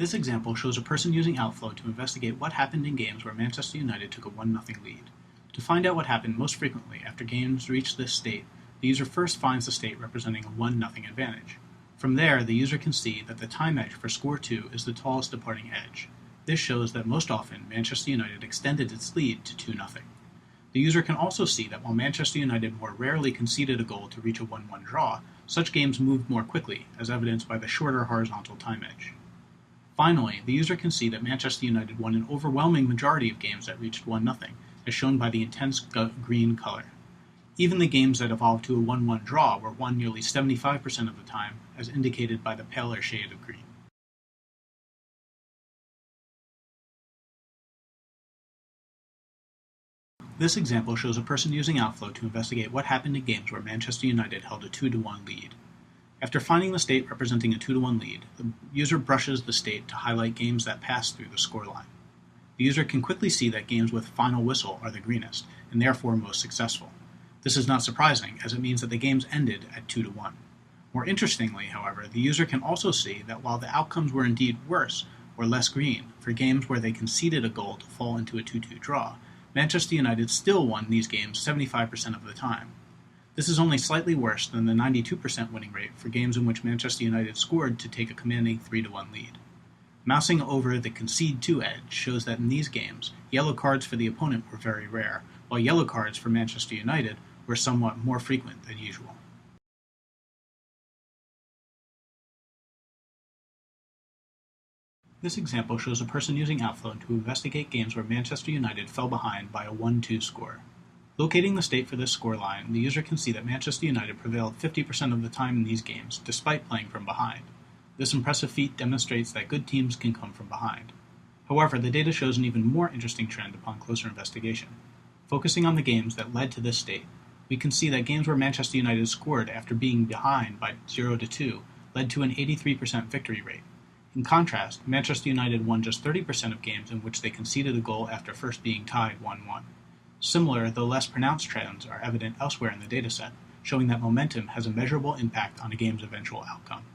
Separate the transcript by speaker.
Speaker 1: This example shows a person using Outflow to investigate what happened in games where Manchester United took a 1-0 lead. To find out what happened most frequently after games reach this state, the user first finds the state representing a 1-0 advantage. From there, the user can see that the time edge for score 2 is the tallest departing edge. This shows that most often Manchester United extended its lead to 2-0. The user can also see that while Manchester United more rarely conceded a goal to reach a 1-1 draw, such games moved more quickly, as evidenced by the shorter horizontal time edge. Finally, the user can see that Manchester United won an overwhelming majority of games that reached 1-0, as shown by the intense green color. Even the games that evolved to a 1-1 draw were won nearly 75% of the time, as indicated by the paler shade of green. This example shows a person using Outflow to investigate what happened in games where Manchester United held a 2-1 lead. After finding the state representing a 2-1 lead, the user brushes the state to highlight games that pass through the scoreline. The user can quickly see that games with final whistle are the greenest, and therefore most successful. This is not surprising, as it means that the games ended at 2-1. More interestingly, however, the user can also see that while the outcomes were indeed worse or less green for games where they conceded a goal to fall into a 2-2 draw, Manchester United still won these games 75% of the time. This is only slightly worse than the 92% winning rate for games in which Manchester United scored to take a commanding 3-1 lead. Mousing over the concede to edge shows that in these games, yellow cards for the opponent were very rare, while yellow cards for Manchester United were somewhat more frequent than usual. This example shows a person using Outflow to investigate games where Manchester United fell behind by a 1-2 score. Locating the state for this scoreline, the user can see that Manchester United prevailed 50% of the time in these games, despite playing from behind. This impressive feat demonstrates that good teams can come from behind. However, the data shows an even more interesting trend upon closer investigation. Focusing on the games that led to this state, we can see that games where Manchester United scored after being behind by 0-2 led to an 83% victory rate. In contrast, Manchester United won just 30% of games in which they conceded a goal after first being tied 1-1. Similar, though less pronounced trends are evident elsewhere in the dataset, showing that momentum has a measurable impact on a game's eventual outcome.